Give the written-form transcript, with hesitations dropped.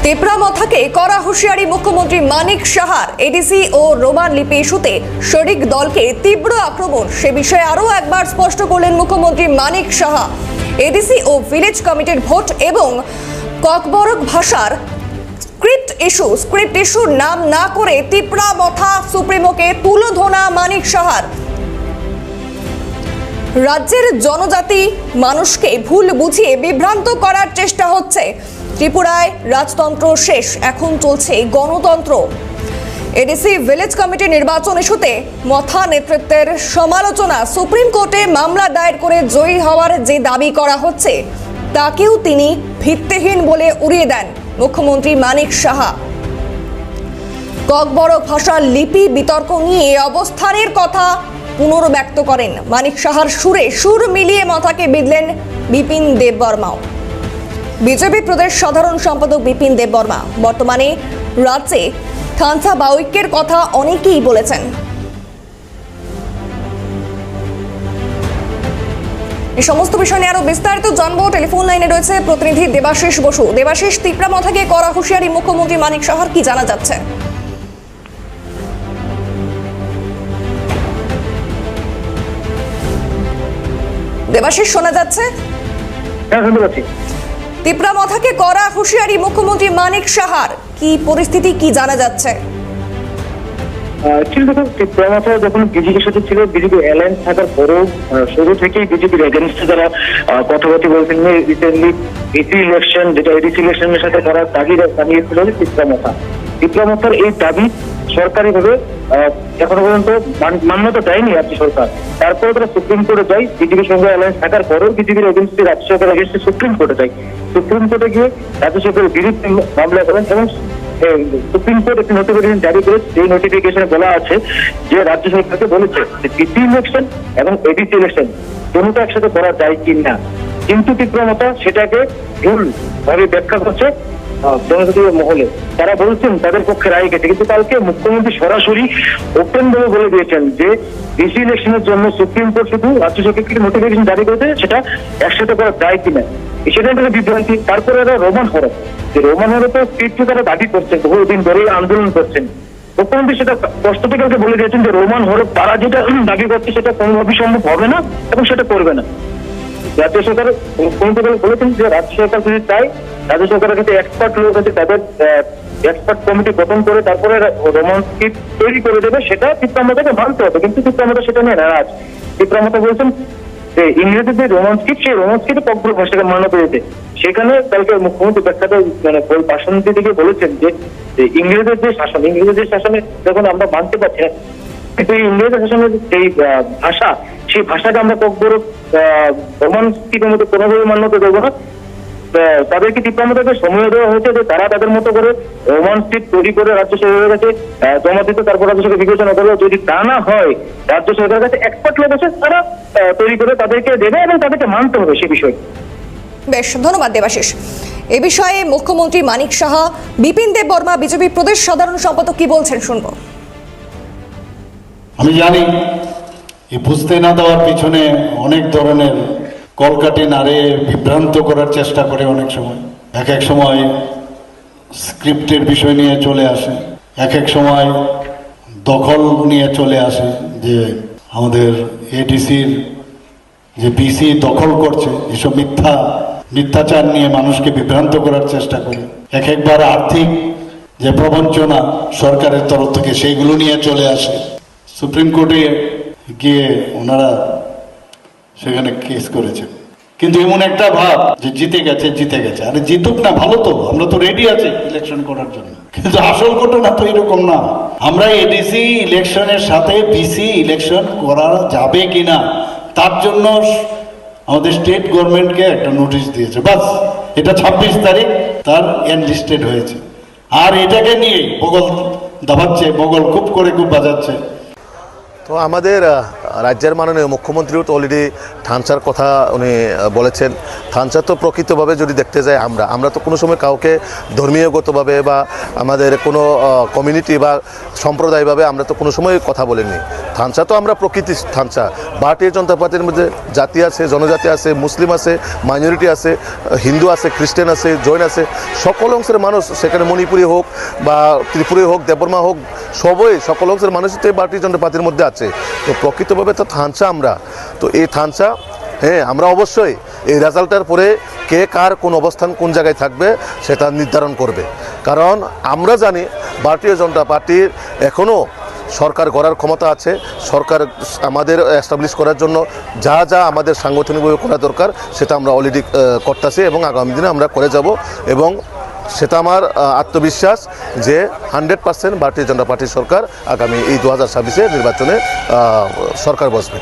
তেপরামথাকে কড়া হুঁশিয়ারি মুখ্যমন্ত্রী মানিক সাহার। এডিসি ও রোমান লিপি ইস্যুতে শরিক দলকে তীব্র আক্রমণ, সে বিষয়ে আরও একবার স্পষ্ট করলেন মুখ্যমন্ত্রী মানিক সাহা। এডিসি ও ভিলেজ কমিটির ভোট এবং ককবরক ভাষার স্ক্রিপ্ট ইস্যুর নাম না করে তেপরামথা সুপ্রিমোকে তুলোধোনা মানিক সাহার। রাজ্যের জনজাতি মানুষকে ভুল বুঝিয়ে বিভ্রান্ত করার চেষ্টা হচ্ছে। ত্রিপুরায় রাজতন্ত্র শেষ, এখন চলছে গণতন্ত্র। এডিসি ভিলেজ কমিটি নির্বাচন ইস্যুতে মথা নেতৃত্বের সমালোচনা, সুপ্রিম কোর্টে মামলা দায়ের করে জয়ী হওয়ার যে দাবি করা হচ্ছে তাকেও তিনি ভিত্তিহীন বলে উড়িয়ে দেন মুখ্যমন্ত্রী মানিক সাহা। ককবরক ভাষার লিপি বিতর্ক নিয়ে অবস্থানের কথা পুনর্ব্যক্ত করেন মানিক সাহার সুরে সুর মিলিয়ে মাথাকে বিঁধলেন বিপিন দেববর্মাও। বিজেপি প্রদেশ সাধারণ সম্পাদক বিপিন দেববর্মা বর্তমানে রাজ্যে থানসা বা ঐক্যের কথা অনেকেই বলেছেন। এই সমস্ত বিষয় নিয়ে আরো বিস্তারিত জানবো। টেলিফোন লাইনে রয়েছে প্রতিনিধি দেবাশিস বসু। দেবাশিস, তেপরামথাকে কড়া হুঁশিয়ারি মুখ্যমন্ত্রী মানিক সাহার, কি জানা যাচ্ছে? দেবাশিস, শোনা যাচ্ছে? হ্যাঁ, শুনতে পাচ্ছি। তেপরামথাকে কড়া হুঁশিয়ারি মুখ্যমন্ত্রী মানিক সাহার, কি পরিস্থিতি, কি জানা যাচ্ছে? ঠিক দেখুন, তেপরামথা যখন বিজেপির সাথে ছিল, বিজেপি অ্যালায়েন্স থাকার পরেও শুরু থেকেই বিজেপির এগেনস্টে যারা কথাবার্তা বলছেন, রিসেন্টলি এসি ইলেকশন, যেটা এডিসি ইলেকশনের সাথে তারা দাবি জানিয়েছিল তেপরামথার এই দাবি সরকারিভাবে এখনো পর্যন্ত মান্যতা দেয়নি রাজ্য সরকার। তারপরে তারা সুপ্রিম কোর্টে যায়, বিজেপির সঙ্গে অ্যালায়েন্স থাকার পরেও বিজেপির এগেনস্টে রাজ্য সরকার এগেনস্টে সুপ্রিম কোর্টে যায়। সুপ্রিম কোর্টে গিয়ে রাজ্য সরকারের বিরুদ্ধে মামলা করেন এবং সুপ্রিম কোর্ট একটি নোটিফিকেশন জারি করে, সেই নোটিফিকেশনে বলা আছে যে রাজ্য সরকারকে বলেছে যে পিসি ইলেকশন এবং এডিসি ইলেকশন দুটো একসাথে করা যায় কিনা, কিন্তু তেপরামথা সেটাকে ভুল ভাবে ব্যাখ্যা করছে জনজাতি মহলে। তারা বলছেন তাদের পক্ষে রায় গেছে, কিন্তু কালকে মুখ্যমন্ত্রী সরাসরি ওপেন ভাবে বলে দিয়েছেন যে ডিসি ইলেকশনের জন্য সুপ্রিম কোর্ট শুধু রাজ্য সরকারকে নোটিফিকেশন জারি করেছে, সেটা একসাথে করা যায় কিনা সেটা একটা বিভ্রান্তি। তারপরে এরা রোমান হরফ স্পিডকে তারা দাবি করছেন, বহুদিন ধরেই আন্দোলন করছেন। মুখ্যমন্ত্রী সেটা স্পষ্ট থেকে বলে দিয়েছেন যে রোমান হরফ তারা যেটা দাবি করছে সেটা কোনোভাবেই সম্ভব হবে না এবং সেটা করবে না। রাজ্য সরকার বলেছেন যে রাজ্য সরকার যদি চায়, রাজ্য সরকারের কাছে এক্সপার্ট লোক আছে, তাদের এক্সপার্ট কমিটি গঠন করে তারপরে রোমান স্ক্রিপ্ট তৈরি করে দেবে, সেটা তেপরামথাকে মানতে হবে। কিন্তু তেপরামথা সেটা নিয়ে নারাজ। তেপরামথা বলছেন যে ইংরেজির যে রোমান স্ক্রিপ্ট, সেই রোমান স্ক্রিপ্টে ককবরক ভাষাকে মান্যতা দিতে। সেখানে কালকে মুখ্যমন্ত্রী ব্যাখ্যাটা ভাষণ দিতে বলেছেন যে ইংরেজের যে শাসনে যখন আমরা মানতে পারছি না, কিন্তু ইংরেজি শাসনের যেই ভাষা, সেই ভাষাকে আমরা ককবরক রোমান স্ক্রিপ্টের মধ্যে কোনোভাবে মান্যতা দেবো না। তাদেরকে তেপরামথাকে সময় দেওয়া হয়েছে যে তারা তাদের মতো করে রোমান স্ক্রিপ্ট তৈরি করে রাজ্য সরকারের কাছে জমা দিতে, তারপর রাজ্য সরকার বিবেচনা করবে। যদি তা না হয়, রাজ্য সরকারের কাছে এক্সপার্ট লোক আছে, তারা তৈরি করে তাদেরকে দেবে এবং তাদেরকে মানতে হবে সে বিষয়। বেশ, ধন্যবাদ দেবাশিস। এ বিষয়ে মুখ্যমন্ত্রী মানিক সাহা, বিপিন দেববর্মা বিজেপি প্রদেশ সাধারণ সম্পাদক কি বলছেন শুনবো। আমি জানি এই বুঝতে না দেওয়ার পিছনে অনেক ধরনের কলকাঠি নাড়ে বিভ্রান্ত করার চেষ্টা করে। অনেক সময় এক সময় স্ক্রিপ্টের বিষয় নিয়ে চলে আসে, এক সময় দখল নিয়ে চলে আসে, যে আমাদের এডিসির যে বিসি দখল করছে, এসব মিথ্যাচার নিয়ে মানুষকে বিভ্রান্ত করার চেষ্টা করে। একবার আর্থিক যে প্রবঞ্চনা সরকারের তরফ থেকে, সেইগুলো নিয়ে চলে আসে। সুপ্রিম কোর্টে গিয়ে ওনারা সেখানে কেস করেছে, কিন্তু এমন একটা ভাব যে জিতে গেছে। আরে জিতুক না, ভালো তো, আমরা তো রেডি আছি ইলেকশন করার জন্য। কিন্তু আসল ঘটনা তো এরকম না। আমরা এডিসি ইলেকশনের সাথে বিসি ইলেকশন করা যাবে কিনা তার জন্য আমাদের স্টেট গভর্নমেন্টকে একটা নোটিশ দিয়েছে, বাস। এটা 26 তারিখ তার এনলিস্টেড হয়েছে, আর এটাকে নিয়ে বগল দাবাচ্ছে, বগল খুব বাজাচ্ছে। তো আমাদের রাজ্যের মাননীয় মুখ্যমন্ত্রীও তো অলরেডি থানসার কথা উনি বলেছেন। থানসা তো প্রকৃতভাবে যদি দেখতে যাই, আমরা তো কোনো সময় কাউকে ধর্মীয়গতভাবে বা আমাদের কোনো কমিউনিটি বা সম্প্রদায়ভাবে আমরা তো কোনো সময় কথা বলিনি। থানচা তো আমরা প্রকৃতি থানচা। ভারতীয় জনতা পার্টির মধ্যে জাতি আছে, জনজাতি আছে, মুসলিম আছে, মাইনরিটি আছে, হিন্দু আছে, খ্রিস্টান আছে, জৈন আছে, সকল অংশের মানুষ, সেখানে মণিপুরি হোক বা ত্রিপুরী হোক, দেববর্মা হোক, সবই সকল অংশের মানুষই তো এই ভারতীয় জনতা পার্টির মধ্যে আছে। তো প্রকৃতভাবে তো থানচা আমরা। তো এই থানচা, হ্যাঁ, আমরা অবশ্যই এই রেজাল্টের পরে কে কার কোন অবস্থান কোন জায়গায় থাকবে সেটা নির্ধারণ করবে। কারণ আমরা জানি ভারতীয় জনতা পার্টির এখনও সরকার গড়ার ক্ষমতা আছে। সরকার আমাদের এস্টাবলিশ করার জন্য যা যা আমাদের সাংগঠনিকভাবে করা দরকার সেটা আমরা অলরেডি করতেছি এবং আগামী দিনে আমরা করে যাব। এবং সেটা আমার আত্মবিশ্বাস যে 100% ভারতীয় জনতা পার্টির সরকার আগামী এই 2026 নির্বাচনে সরকার বসবে।